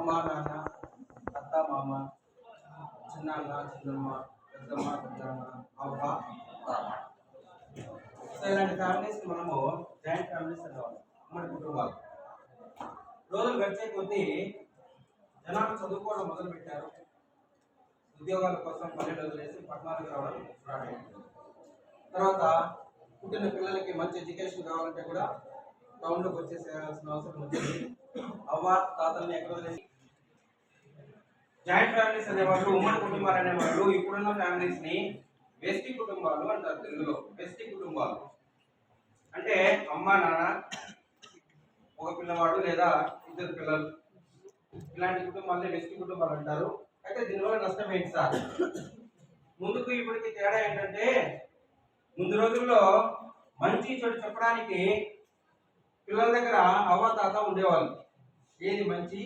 అమ్మ నాన్న, అత్త మామ, చిన్నాన్న చిన్నమ్మ, పెద్దమ్మ పెద్దమ్మ, అవ్వ తాత. సో ఇలాంటి ఫ్యామిలీస్ మనము జాయింట్ ఫ్యామిలీస్ అనేవాళ్ళు, ఉమ్మడి కుటుంబాలు. రోజులు గడిచే కొద్దీ జనాలు చదువుకోవడం మొదలు పెట్టారు. ఉద్యోగాల కోసం పల్లెలు వదిలేసి పట్టణాలకు రావడం స్టార్ట్ అయింది. తర్వాత పుట్టిన పిల్లలకి మంచి ఎడ్యుకేషన్ కావాలంటే కూడా టౌన్లోకి వచ్చేసేయాల్సిన అవసరం వచ్చింది. అవ్వ తాతల్ని ఎక్కడ వదిలేసి జాయింట్ ఫ్యామిలీస్ అనేవాళ్ళు, ఉమ్మడి కుటుంబాలు అనేవాళ్ళు ఇప్పుడున్న ఫ్యామిలీస్ ని వెస్టి కుటుంబాలు అంటారు. తెలుగులో వెస్టి కుటుంబాలు అంటే అమ్మ నాన్న, ఒక పిల్లవాడు లేదా ఇద్దరు పిల్లలు, ఇలాంటి కుటుంబాలనే వెస్టి కుటుంబాలు అంటారు. అయితే దీనివల్ల నష్టం ఏంటి సార్? ముందుకు ఇప్పటికి తేడా ఏంటంటే, ముందు రోజుల్లో మంచి చెడు చెప్పడానికి పిల్లల దగ్గర అవ్వ తాత ఉండేవాళ్ళు. ఏది మంచి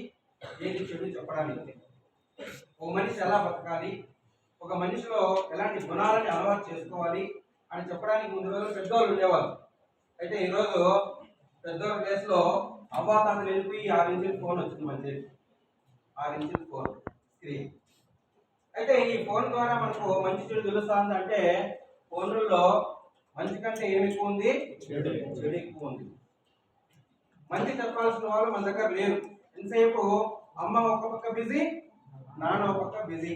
ఏది చెడు చెప్పడానికి, ఒక మనిషి ఎలా బతకాలి, ఒక మనిషిలో ఎలాంటి గుణాలని అలవాటు చేసుకోవాలి అని చెప్పడానికి ముందు రోజులు పెద్దవాళ్ళు ఉండేవాళ్ళు. అయితే ఈరోజు పెద్దోళ్ళ ప్లేస్లో అవ్వ తాతలు వెళ్ళిపోయి 6 ఇంచుల ఫోన్ వచ్చింది. మంచి 6 ఇంచుల ఫోన్ స్క్రీన్. అయితే ఈ ఫోన్ ద్వారా మనకు మంచి చెడు తెలుస్తుంది అంటే, ఫోన్లలో మంచి కంటే ఏమి ఎక్కువ ఉంది, చెడు ఎక్కువ ఉంది. మంచి చెప్పాల్సిన వాళ్ళు మన దగ్గర లేరు. ఎంతసేపు అమ్మ ఒక పక్క బిజీ, నాన్న ఒక పక్క బిజీ.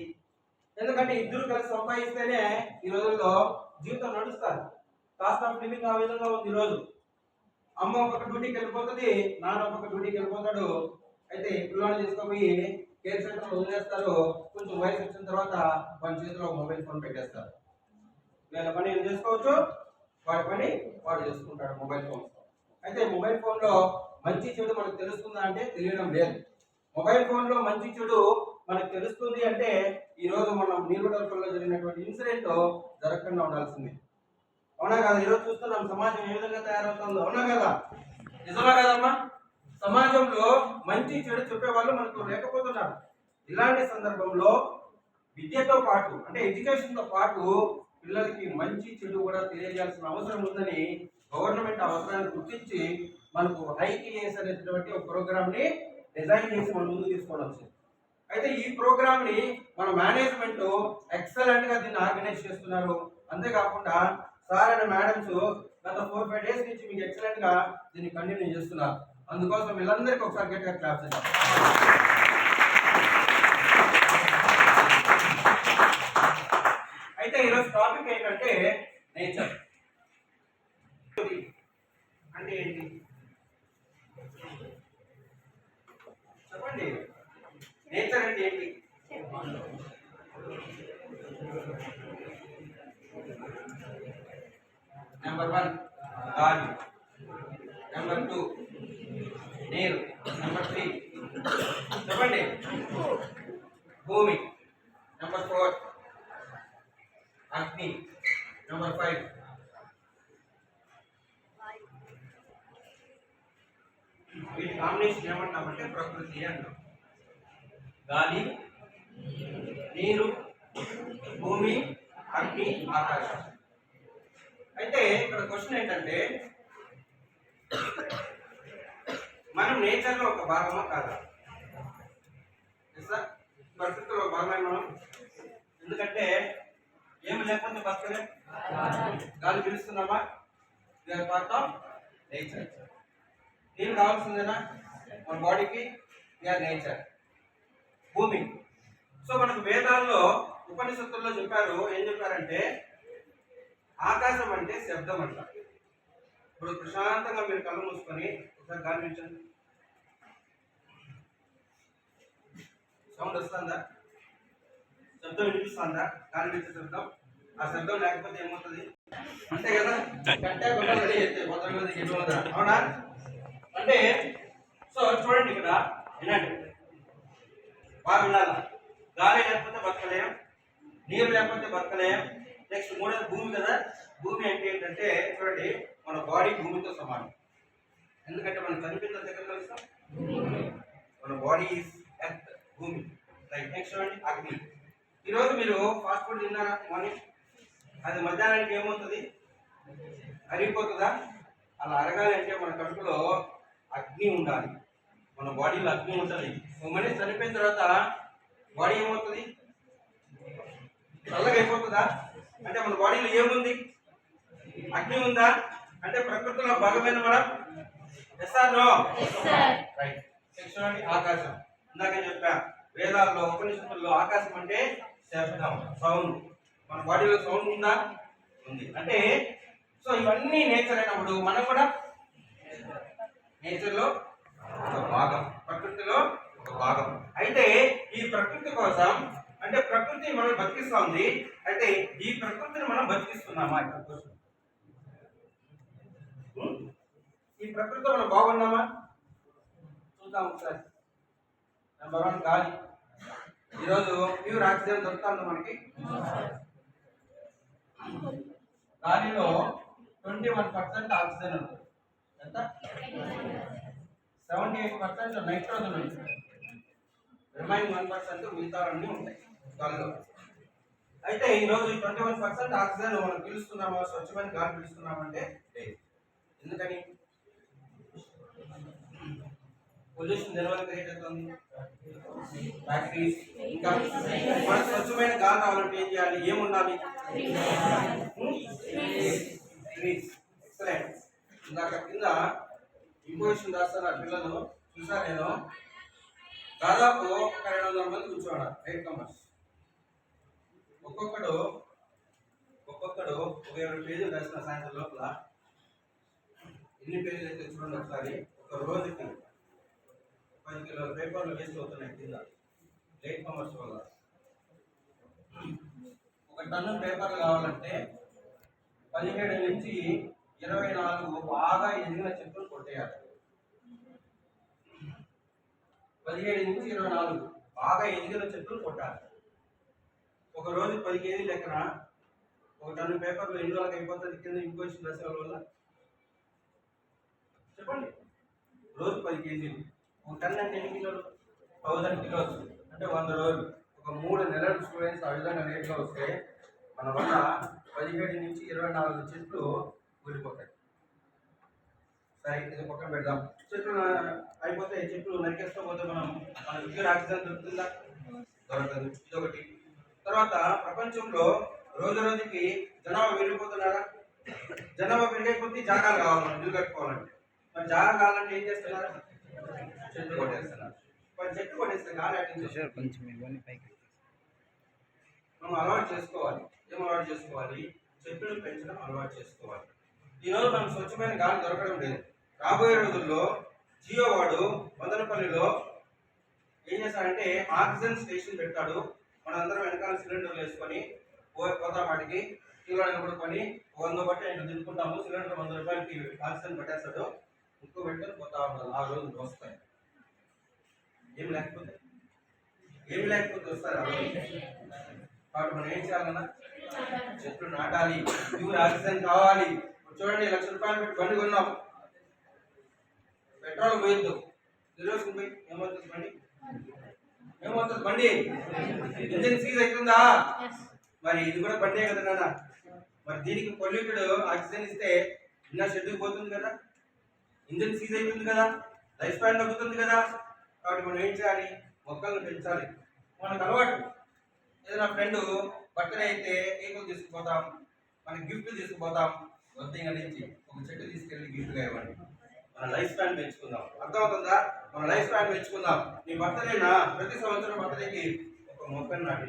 ఎందుకంటే ఇద్దరు కలిసి సంపాదిస్తేనే ఈ రోజుల్లో జీవితం నడుస్తారు. కాస్ట్ ఆఫ్ లివింగ్ ఆ విధంగా ఉంది. ఈరోజు అమ్మ ఒక డ్యూటీకి వెళ్ళిపోతుంది, నాన్న ఒక డ్యూటీకి వెళ్ళిపోతాడు. అయితే పిల్లల్ని తీసుకుపోయి కేర్ సెంటర్ వదిలేస్తారు. కొంచెం వయసు వచ్చిన తర్వాత వాడి చేతిలో మొబైల్ ఫోన్ పెట్టేస్తారు. వీళ్ళ పని ఏం చేసుకోవచ్చు, వాడి పని వాడు చేసుకుంటాడు మొబైల్ ఫోన్. అయితే మొబైల్ ఫోన్లో మంచి చెడు మనకు తెలుస్తుందా అంటే తెలియడం లేదు. మొబైల్ ఫోన్లో మంచి చెడు మనకు తెలుస్తుంది అంటే ఈరోజు మనం నీరుడల్లో జరిగినటువంటి ఇన్సిడెంట్ జరగకుండా ఉండాల్సింది. అవునా కదా? ఈరోజు చూస్తున్నాం సమాజం ఏ విధంగా తయారవుతుందో. అవునా కదా? నిజమా కదమ్మా? సమాజంలో మంచి చెడు చెప్పే వాళ్ళు మనకు లేకపోతున్నారు. ఇలాంటి సందర్భంలో విద్యతో పాటు అంటే ఎడ్యుకేషన్తో పాటు పిల్లలకి మంచి చెడు కూడా తెలియజేయాల్సిన అవసరం ఉందని గవర్నమెంట్ అవసరాన్ని గుర్తించి మనకు ఐటీఎస్ అనేటువంటి ఒక ప్రోగ్రామ్ ని డిజైన్ చేసి మన ముందుకు తీసుకోవడం వచ్చింది. అయితే ఈ ప్రోగ్రామ్ ని మన మేనేజ్మెంట్ ఎక్సలెంట్ గా దీన్ని ఆర్గనైజ్ చేస్తున్నారు. అంతేకాకుండా సార్ అండ్ మేడమ్స్ గత 4-5 డేస్ నుంచి మీకు ఎక్సలెంట్ గా దీన్ని కంటిన్యూ చేస్తున్నారు. అందుకోసం వీళ్ళందరికీ ఒకసారి గట్టిగా క్లాప్స్ ఇద్దాం. అయితే ఈరోజు టాపిక్ ఏంటంటే నేచర్ అంటే ఏంటి చెప్పండి. నేచర్ అంటే ఏంటి? నెంబర్ 1 గాలి, నెంబర్ 2 నీరు, నెంబర్ 3 చెప్పండి భూమి, నెంబర్ 4 అగ్ని, నెంబర్ 5 వీటి కాంబినేషన్ ఏమంటామంటే ప్రకృతి అంటాం. గాలి, నీరు, భూమి, అగ్ని, ఆకాశం. అయితే ఇక్కడ క్వశ్చన్ ఏంటంటే, మనం నేచర్లో ఒక భాగమా కాదా? ప్రకృతిలో భాగమే మనం. ఎందుకంటే ఏమి లేకపోతే బతకలే. గాలి పిలుస్తున్నామా? We are part of nature. నీరు కావాల్సిందేనా మన బాడీకి? We are nature. భూమి. సో మనకు వేదాల్లో ఉపనిషత్తుల్లో చెప్పారు. ఏం చెప్పారంటే ఆకాశం అంటే శబ్దం అంట. ఇప్పుడు ప్రశాంతంగా మీరు కళ్ళు మూసుకొని ఒకసారి గాలి పీల్చండి. సౌండ్ వస్తుందా? శబ్దం వినిపిస్తుందా? గాలి పీల్చే శబ్దం. ఆ శబ్దం లేకపోతే ఏమవుతుంది అంతే కదా? కట్టే రెడీ అయితే అవునా? అంటే సో చూడండి ఇక్కడ వినండి, బాగా వినాలా. గాలి లేకపోతే బతకలేం, నీరు లేకపోతే బతకలేం. నెక్స్ట్ మూడోది భూమి కదా. భూమి అంటే ఏంటంటే చూడండి, మన బాడీ భూమితో సమానం. ఎందుకంటే మనం చనిపోయిన దగ్గర కలుస్తాం. మన బాడీ ఈజ్ ఎర్త్, భూమి. రైట్. నెక్స్ట్ చూడండి అగ్ని. ఈరోజు మీరు ఫాస్ట్ ఫుడ్ తిన్నారా మార్నింగ్? అది మధ్యాహ్నానికి ఏమవుతుంది? అరిగిపోతుందా? అలా అరగాలి అంటే మన కడుపులో అగ్ని ఉండాలి. మన బాడీలో అగ్ని ఉంటుంది. ఒక మనిషి చనిపోయిన తర్వాత బాడీ ఏమవుతుంది? చల్లగా అయిపోతుందా? అంటే మన బాడీలో ఏముంది? అగ్ని ఉందా? అంటే ప్రకృతిలో భాగమైన మనం yes or no? Right. Section ఆకాశం. ఇందాక చెప్పా, వేదాల్లో ఉపనిషత్తుల్లో ఆకాశం అంటే శబ్దం, సౌండ్. మన బాడీలో సౌండ్ ఉందా? ఉంది. అంటే సో ఇవన్నీ నేచర్ అయినప్పుడు మనం కూడా నేచర్ లో ఒక భాగం, ప్రకృతిలో ఒక భాగం. అయితే ఈ ప్రకృతి కోసం, అంటే ప్రకృతి మనం బతికిస్తా ఉంది, అయితే ఈ ప్రకృతిని మనం బతికిస్తున్నామా? ఈ ప్రకృతిలో మనం బాగున్నామా? చూద్దాం ఒకసారి. నెంబర్ 1 గాలి. ఈరోజు ప్యూర్ ఆక్సిజన్ దొరుకుతుంది మనకి. గాలిలో 21% ఆక్సిజన్ ఉంటుంది. ఎంత? 78% నైట్రోజన్ ఉంటుంది. రిమైనింగ్ 1% మిగతావన్నీ ఉంటాయి గాలిలో. అయితే ఈరోజు 21% ఆక్సిజన్ మనం పీలుస్తున్నామా, స్వచ్ఛమైన గాలి పీలుస్తున్నామంటే లేదు. ఎందుకని? పొల్యూషన్ దేనివల్ల క్రియేట్ అవుతుంది? ఫ్యాక్టరీస్. ఇంకా మన స్వచ్ఛమైన గాలి రావాలంటే ఏం చేయాలి? ఏముండాలి? ట్రీస్. ఎక్సలెంట్. ఇందాక కింద ఇంపోజిషన్ రాస్తున్నారు పిల్లలు, చూసా నేను. దాదాపు 200 మంది కూర్చోన్నారు, రైట్ కమర్స్. ఒక్కొక్కడు ఒక 20 పేజీలు రాసిన సాయంత్రం లోపల. ఎన్ని పేజీలు అయితే చూడండి ఒకసారి. ఒక రోజుకి 10 కిలోల పేపర్లు వేస్ట్ అవుతున్నాయి కింద, లేట్ కమర్స్ వల్ల. 1 టన్ను పేపర్లు కావాలంటే 17 నుంచి 24 బాగా ఎదిగిన చెట్లు కొట్టేయాలి. 17 నుంచి 24 బాగా ఎదిగిన చెట్లు కొట్టాలి. ఒక రోజు 10 కేజీలు లెక్కన 1 టన్ను పేపర్లు ఎన్ని రోజులకు అయిపోతుంది కింద ఇంపోజిషన్ రాసే వల్ల? చెప్పండి. రోజు 10 కేజీలు. 1 టన్ అంటే ఎన్ని కిలోలు? 1000 కిలోస్. అంటే 100 రోజులు. ఒక 3 నెలల స్టూడెంట్స్ ఆ విధంగా రేట్లో వస్తే మన వల్ల 17 నుంచి 24 చెట్లు ఊడిపోతాయి. సరే, ఇది పక్కన పెడదాం. చెట్లు అయిపోతే చెట్లు నరికేస్తూ పోతే మన ప్యూర్ ఆక్సిజన్ దొరుకుతుందా? దొరకదు. ఇదొకటి. తర్వాత ప్రపంచంలో రోజు రోజుకి జనాభా పెరిగిపోతున్నారా? జనాభా పెరిగే కొద్దీ జాగాలు కావాలి, మనం ఇల్లు కట్టుకోవాలంటే. మరి జాగా కావాలంటే ఏం చేస్తున్నారు? చెట్లు కొట్టేస్తున్నారు. మరి చెట్లు కొట్టేస్తే గాలి మనం అలవాటు చేసుకోవాలి. ఏం అలవాటు చేసుకోవాలి? చెట్లు పెంచడం అలవాటు చేసుకోవాలి. ఈరోజు మనం స్వచ్ఛమైన గాలి దొరకడం లేదు. రాబోయే రోజుల్లో జియో వాడు మదనపల్లిలో ఏం చేస్తాడంటే ఆక్సిజన్ స్టేషన్ పెట్టాడు. మనందరం వెనకాల సిలిండర్లు వేసుకొని పోతాం, వాటికి కిలో కొనుక్కొని 100 బట్టి ఇంట్లో దింపుకుంటాము. సిలిండర్ 100 రూపాయలకి ఆక్సిజన్ పెట్టేస్తాడు. ఇంకో పెట్టుకొని పోతా ఉంటారు. ఆ రోజులు వస్తాయి. ఏమి లేకపోతే వస్తారు ఆ రోజు. కాబట్టి మనం ఏం చేయాలన్నా, చెట్లు నాటాలి. ప్యూర్ ఆక్సిజన్ కావాలి. చూడండి, 1,00,000 రూపాయలు పెట్టి బండి కొన్నాం, పెట్రోల్ పోయొద్దు. కిరోసిన్ పోయి ఏమవుతుంది బండి? ఇంజిన్ సీజ్ అవుతుందా? మరి ఇది కూడా బండే కదా నాన్న. మరి దీనికి పొల్యూటెడ్ ఆక్సిజన్ ఇస్తే ఇంకా షెడ్యూల్ పోతుంది కదా, ఇంజిన్ సీజ్ అవుతుంది కదా, లైఫ్ స్పాన్ తగ్గుతుంది కదా. కాబట్టి మనం ఏం చేయాలి? మొక్కలను పెంచాలి. మనకు అలవాటు. ఏదైనా ఫ్రెండ్ బర్త్డే అయితే కేకులు తీసుకుపోతాం, మనకి గిఫ్ట్ తీసుకుపోతాం. వద్ద నుంచి ఒక చెట్టు తీసుకెళ్ళి గిఫ్ట్గా ఇవ్వండి. మన లైఫ్ స్పాన్ పెంచుకుందాం. అర్థమవుతుందా? మన లైఫ్ స్పాన్ పెంచుకుందాం. నీ బర్త్డేనా ప్రతి సంవత్సరం బర్త్డేకి ఒక మొక్కను నాటి.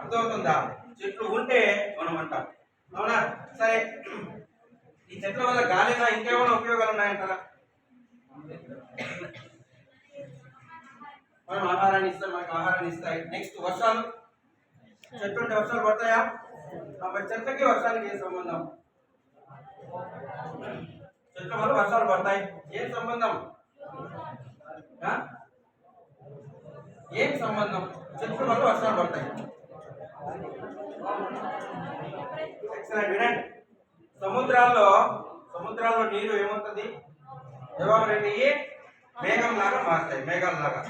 అర్థమవుతుందా? చెట్లు ఉంటే మనం అంటాం, అవునా? సరే, ఈ చెట్ల వల్ల గాలిగా ఇంకేమైనా ఉపయోగాలు ఉన్నాయంటారా? మనం ఆహారాన్ని ఇస్తాం, మనకు ఆహారాన్ని ఇస్తాయి. నెక్స్ట్ వర్షాలు. చెట్లు ఉంటే వర్షాలు పడతాయా? మరి చెట్లకి వర్షాలకి ఏం సంబంధం? చెట్ల వల్ల వర్షాలు పడతాయి. ఏం సంబంధం? ఏం సంబంధం? చెట్ల వల్ల వర్షాలు పడతాయి. వినండి. సముద్రాల్లో నీరు ఏమవుతుంది? ఎవాపరేట్ అయ్యి మేఘం లాగా మారుతాయి. మేఘాలలాగా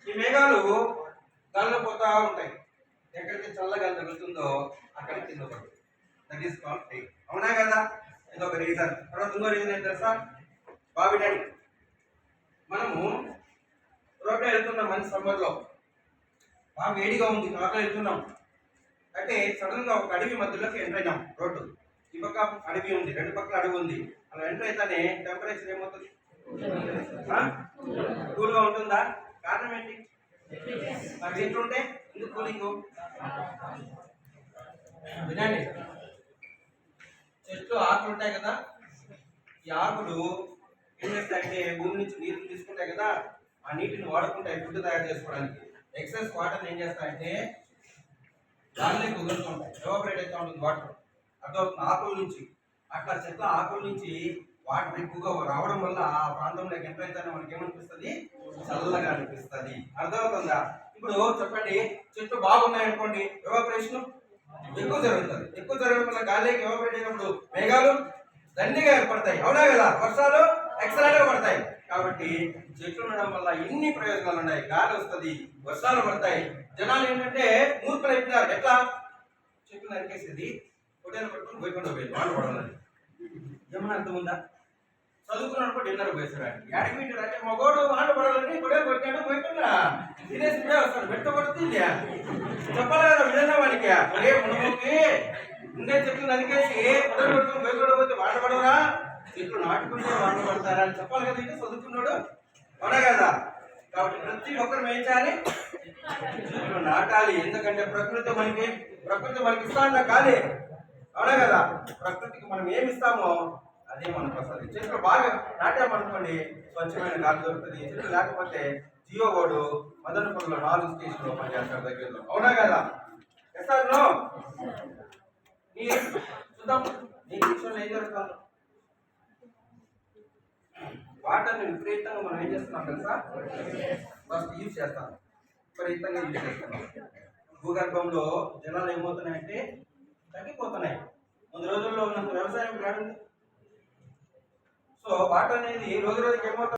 ఈ మేఘాలు గాల్లో పోతా ఉంటాయి. ఎక్కడికి చల్లగా తగులుతుందో అక్కడికి కింద పడుతుంది. That is called rain. అవునా కదా? ఇదొక రీజన్. తర్వాత ఇంకో రీజన్ ఏంటి తెలుసా? బావిడని మనము రోడ్లో వెళ్తున్నాం మంచి సమ్మర్లో, బాగా వేడిగా ఉంది, కార్లో వెళ్తున్నాం. అంటే సడన్ గా ఒక అడవి మధ్యలోకి ఎంటర్ అయినాం. రోడ్డు ఈ పక్క అడవి ఉంది, రెండు పక్కల అడవి ఉంది. అలా ఎంటర్ అయితేనే టెంపరేచర్ ఏమవుతుంది? కూల్ గా ఉంటుందా? కారణం ఏంటి? మరి ఎట్లుంటే ఎందుకు కూలింగ్? వినండి, చెట్లు ఆకులు ఉంటాయి కదా, ఈ ఆకులు ఏం చేస్తాయంటే భూమి నుంచి నీరు తీసుకుంటాయి కదా, ఆ నీటిని వాడుకుంటాయి ఫుడ్ తయారు చేసుకోవడానికి. ఎక్సెస్ వాటర్ ఏం చేస్తాయంటే గాలిలోకి కుదురుతుంటాయి, ఎవాపరేట్ అవుతూ ఉంటుంది వాటర్. అర్థమవుతుంది? ఆకుల నుంచి, అట్లా చెట్ల ఆకుల నుంచి వాటర్ ఎక్కువగా రావడం వల్ల ఆ ప్రాంతంలోకి ఎంటర్ అయితేనే మనకి ఏమనిపిస్తుంది? చల్లగా అనిపిస్తుంది. అర్థమవుతుందా? ఇప్పుడు చెప్పండి, చెట్లు బాగున్నాయి అనుకోండి, ఎవాపరేషన్ ఎక్కువ జరుగుతుంది. ఎక్కువ జరగడం వల్ల గాలిలోకి ఎవాపరేట్ అయినప్పుడు మేఘాలు దండిగా ఏర్పడతాయి, అవునా కదా? వర్షాలు ఎక్సలెంట్ గా పడతాయి. కాబట్టి చెట్లు ఉండడం వల్ల ఎన్ని ప్రయోజనాలు ఉన్నాయి. గాలి వస్తుంది, వర్షాలు పడతాయి. జనాలు ఏంటంటే మూర్ఖులు అయిపోయినారు. ఎట్లా? చెట్లు నరికేసేది, హోటల్ పట్టుకుని పోయకుండా పోయింది వాడు పడాలని. ఏమన్నా అర్థం ఉందా? చదువుకున్నప్పుడు డిన్నర్ పోయేసాడు, యాడికి అంటే మగోడు వాడు పడాలని హోటల్ కొట్టినాడు, పోయకుండా తినేసి ఇప్పుడే వస్తాడు. పెట్ట పడుతుంది చెప్పాలి కదా విధంగా వాడికి. అరే మునముకి ఉండే చెట్లు నరికేసి హోటల్ పట్టుకుని పోయకుండా పోతే వాడ పడవరా, చెట్లు నాటుకుంటే వాడు పడతారా అని చెప్పాలి కదా. ఇంకా చదువుకున్నాడు, అవునా కదా? కాబట్టి ప్రతి ఒక్కరు ఏం చేయాలి? చెట్లు నాటాలి. ఎందుకంటే ప్రకృతి మనకి ఇస్తా గాలి, అవునా కదా? ప్రకృతికి మనం ఏమి ఇస్తామో అదే మనకు వస్తుంది. చెట్లు బాగా నాటామనుకోండి, స్వచ్ఛమైన గాలి దొరుకుతుంది. చెట్లు లేకపోతే జియో వాడు మదనపల్లిలో 4 స్టేషన్లో పనిచేస్తాడు దగ్గరలో, అవునా కదా? ఎస్ఆర్ నో చూద్దాం నీ విషయంలో ఏం జరుగుతుంది. వాటర్ని విపరీతంగా మనం ఏం చేస్తున్నాం తెలుసా? ఫస్ట్ యూజ్ చేస్తాం, విపరీతంగా యూజ్ చేస్తున్నాం. భూగర్భంలో జలాలు ఏమవుతున్నాయంటే తగ్గిపోతున్నాయి. ముందు రోజుల్లో ఉన్నంత వ్యవసాయం కాదు. సో వాటర్ అనేది రోజు రోజుకి ఏమవుతుంది?